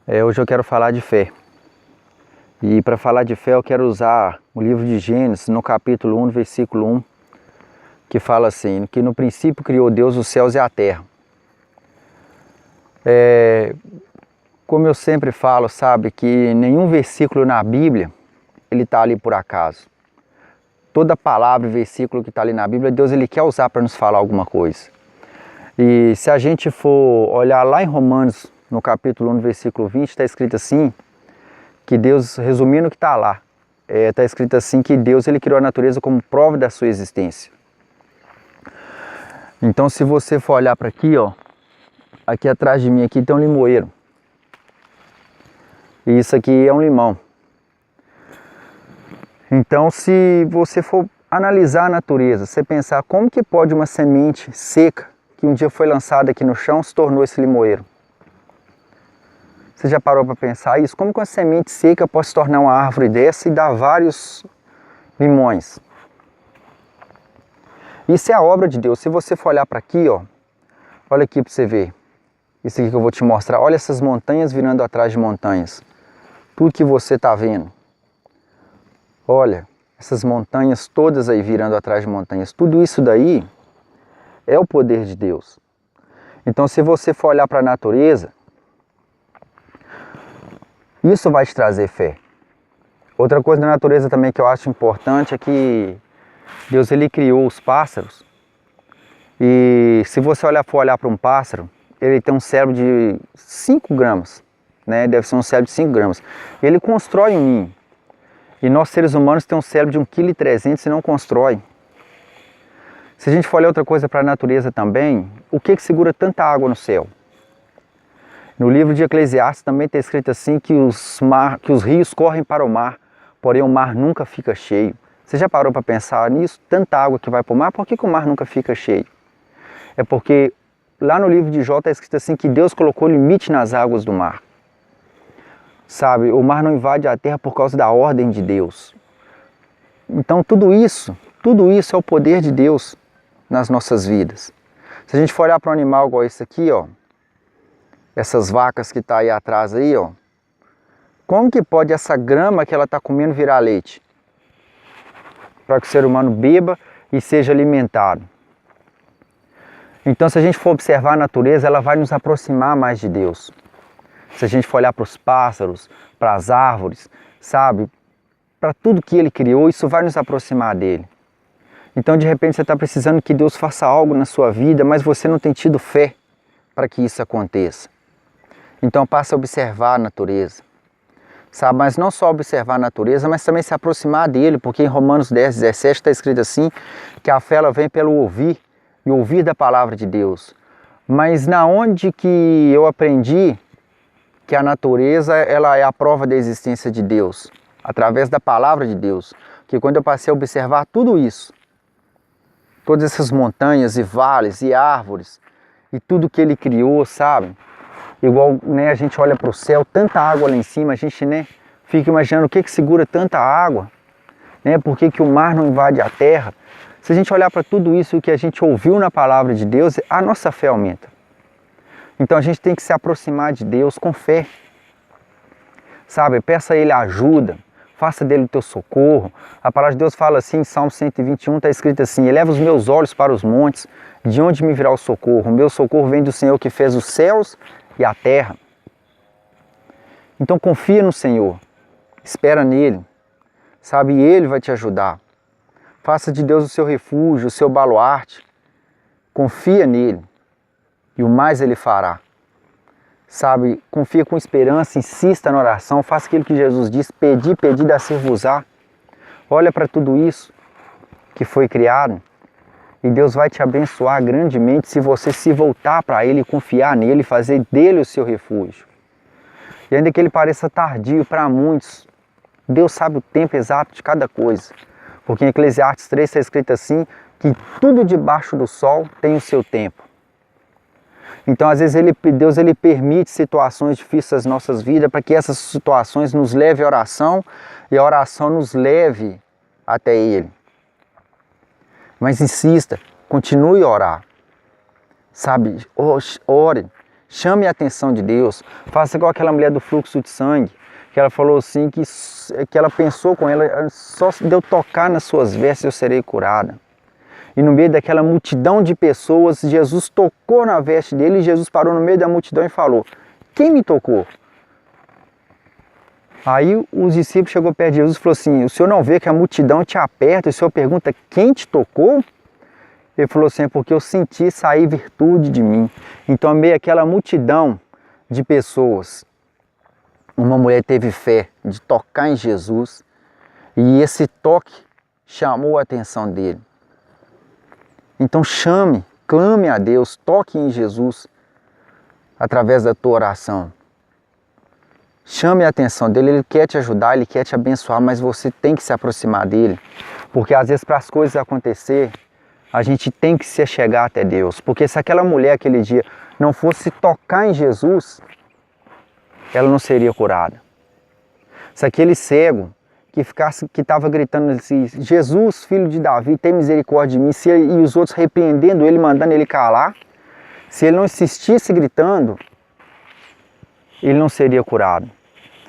Hoje eu quero falar de fé. E para falar de fé eu quero usar o livro de Gênesis, no capítulo 1, versículo 1, que fala assim, que no princípio criou Deus os céus e a terra. Como eu sempre falo, sabe, que nenhum versículo na Bíblia, ele está ali por acaso. Toda palavra e versículo que está ali na Bíblia, Deus ele quer usar para nos falar alguma coisa. E se a gente for olhar lá em Romanos, no capítulo 1, versículo 20, está escrito assim, que Deus, resumindo o que está lá, está escrito assim que Deus ele criou a natureza como prova da sua existência. Então se você for olhar para aqui, ó, aqui atrás de mim aqui tem um limoeiro. E isso aqui é um limão. Então se você for analisar a natureza, você pensar como que pode uma semente seca, que um dia foi lançada aqui no chão, se tornou esse limoeiro. Você já parou para pensar isso? Como que uma semente seca pode se tornar uma árvore dessa e dar vários limões? Isso é a obra de Deus. Se você for olhar para aqui, ó, olha aqui para você ver. Isso aqui que eu vou te mostrar. Olha essas montanhas virando atrás de montanhas. Tudo que você está vendo. Olha, essas montanhas todas aí virando atrás de montanhas. Tudo isso daí é o poder de Deus. Então se você for olhar para a natureza, isso vai te trazer fé. Outra coisa da natureza também que eu acho importante é que Deus ele criou os pássaros. E se você for olhar para um pássaro, ele tem um cérebro de 5 gramas, né? Deve ser um cérebro de 5 gramas. Ele constrói um ninho. E nós seres humanos temos um cérebro de 1,3 kg e não constrói. Se a gente for olhar outra coisa para a natureza também, o que segura tanta água no céu? No livro de Eclesiastes também está escrito assim que os rios correm para o mar, porém o mar nunca fica cheio. Você já parou para pensar nisso? Tanta água que vai para o mar, por que o mar nunca fica cheio? É porque lá no livro de Jó está escrito assim que Deus colocou limite nas águas do mar. Sabe, o mar não invade a terra por causa da ordem de Deus. Então tudo isso é o poder de Deus nas nossas vidas. Se a gente for olhar para um animal igual esse aqui, ó, essas vacas que tá aí atrás aí, ó. Como que pode essa grama que ela tá comendo virar leite? Para que o ser humano beba e seja alimentado. Então se a gente for observar a natureza, ela vai nos aproximar mais de Deus. Se a gente for olhar para os pássaros, para as árvores, sabe? Para tudo que Ele criou, isso vai nos aproximar dEle. Então de repente você está precisando que Deus faça algo na sua vida, mas você não tem tido fé para que isso aconteça. Então passa a observar a natureza, sabe? Mas não só observar a natureza, mas também se aproximar dele, porque em Romanos 10, 17 está escrito assim, que a fé ela vem pelo ouvir, e ouvir da palavra de Deus. Mas na onde que eu aprendi que a natureza ela é a prova da existência de Deus? Através da palavra de Deus. Que quando eu passei a observar tudo isso, todas essas montanhas e vales e árvores, e tudo que Ele criou, sabe? Igual, né, a gente olha para o céu, tanta água lá em cima, a gente, né, fica imaginando o que segura tanta água, né, por que o mar não invade a terra. Se a gente olhar para tudo isso que a gente ouviu na palavra de Deus, a nossa fé aumenta. Então a gente tem que se aproximar de Deus com fé, sabe? Peça a Ele ajuda, faça dele o teu socorro. A palavra de Deus fala assim, em Salmo 121, está escrito assim, eleva os meus olhos para os montes, de onde me virá o socorro? O meu socorro vem do Senhor que fez os céus e a terra. Então confia no Senhor, espera nele, sabe, e Ele vai te ajudar. Faça de Deus o seu refúgio, o seu baluarte, confia nele e o mais Ele fará. Sabe, confia com esperança, insista na oração, faça aquilo que Jesus disse, pedi, dá-se-vos-á. Olha para tudo isso que foi criado e Deus vai te abençoar grandemente se você se voltar para Ele, confiar nele, fazer dele o seu refúgio. E ainda que ele pareça tardio para muitos, Deus sabe o tempo exato de cada coisa. Porque em Eclesiastes 3 está escrito assim, que tudo debaixo do sol tem o seu tempo. Então às vezes Deus ele permite situações difíceis nas nossas vidas para que essas situações nos levem à oração e a oração nos leve até Ele. Mas insista, continue a orar, sabe, ore, Chame a atenção de Deus. Faça igual aquela mulher do fluxo de sangue, que ela falou assim, que ela pensou com ela, só de eu tocar nas suas vestes eu serei curada. E no meio daquela multidão de pessoas, Jesus tocou na veste dele e Jesus parou no meio da multidão e falou: quem me tocou? Aí os discípulos chegou perto de Jesus e falou assim: o senhor não vê que a multidão te aperta e o senhor pergunta quem te tocou? Ele falou assim: é porque eu senti sair virtude de mim. Então, meio àquela multidão de pessoas, uma mulher teve fé de tocar em Jesus e esse toque chamou a atenção dele. Então clame a Deus, toque em Jesus através da tua oração. Chame a atenção dele, ele quer te ajudar, ele quer te abençoar, mas você tem que se aproximar dele, porque às vezes para as coisas acontecer, a gente tem que se chegar até Deus, porque se aquela mulher aquele dia não fosse tocar em Jesus, ela não seria curada. Se aquele cego que estava gritando assim: Jesus, filho de Davi, tem misericórdia de mim, e os outros repreendendo ele, mandando ele calar, se ele não insistisse gritando, ele não seria curado.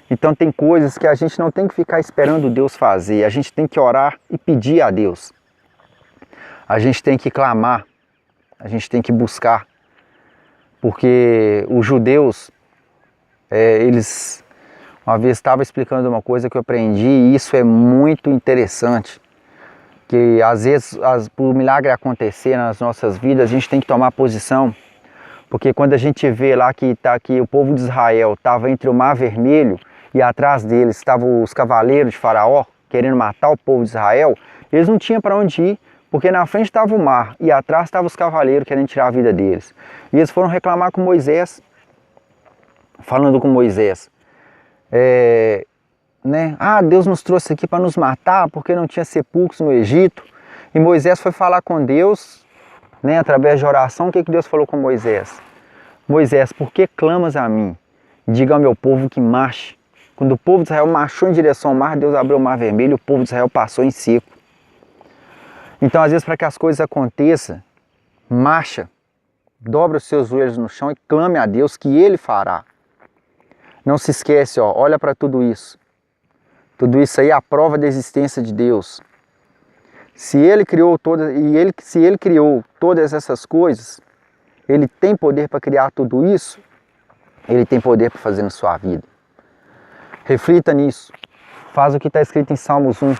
Então tem coisas que a gente não tem que ficar esperando Deus fazer, a gente tem que orar e pedir a Deus. A gente tem que clamar, a gente tem que buscar, porque os judeus, eles, uma vez estava explicando uma coisa que eu aprendi e isso é muito interessante, que às vezes, por milagre acontecer nas nossas vidas, a gente tem que tomar posição, porque quando a gente vê lá que o povo de Israel estava entre o Mar Vermelho e atrás deles estavam os cavaleiros de Faraó querendo matar o povo de Israel, eles não tinham para onde ir, porque na frente estava o mar e atrás estavam os cavaleiros querendo tirar a vida deles. E eles foram reclamar com Moisés, falando com Moisés, Deus nos trouxe aqui para nos matar porque não tinha sepulcros no Egito. E Moisés foi falar com Deus, através de oração. O que Deus falou com Moisés? Moisés, por que clamas a mim? Diga ao meu povo que marche. Quando o povo de Israel marchou em direção ao mar, Deus abriu o Mar Vermelho e o povo de Israel passou em seco. Então, às vezes, para que as coisas aconteçam, marcha, dobra os seus joelhos no chão e clame a Deus que Ele fará. Não se esquece, olha para tudo isso. Tudo isso aí é a prova da existência de Deus. Se Ele criou todas essas coisas, Ele tem poder para criar tudo isso, Ele tem poder para fazer na sua vida. Reflita nisso. Faz o que está escrito em Salmos 1.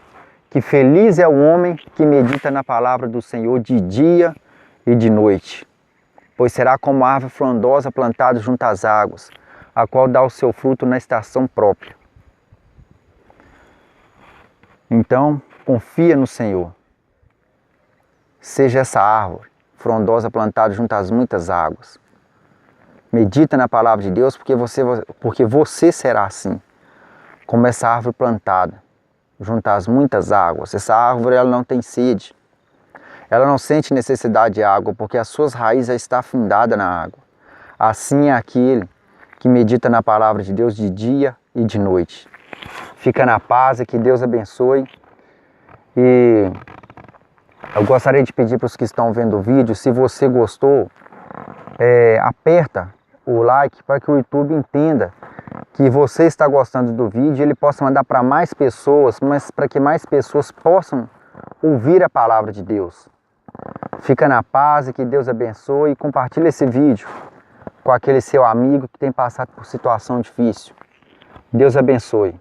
Que feliz é o homem que medita na palavra do Senhor de dia e de noite, pois será como a árvore frondosa plantada junto às águas, a qual dá o seu fruto na estação própria. Então, confia no Senhor. Seja essa árvore frondosa plantada junto às muitas águas. Medita na palavra de Deus, porque você será assim, como essa árvore plantada junto às muitas águas. Essa árvore ela não tem sede, ela não sente necessidade de água, porque as suas raízes já estão afindadas na água. Assim é aquele que medita na palavra de Deus de dia e de noite. Fica na paz e que Deus abençoe. E eu gostaria de pedir para os que estão vendo o vídeo, se você gostou, aperta o like para que o YouTube entenda que você está gostando do vídeo e ele possa mandar para mais pessoas, mas para que mais pessoas possam ouvir a palavra de Deus. Fica na paz e que Deus abençoe e compartilhe esse vídeo com aquele seu amigo que tem passado por situação difícil. Deus abençoe.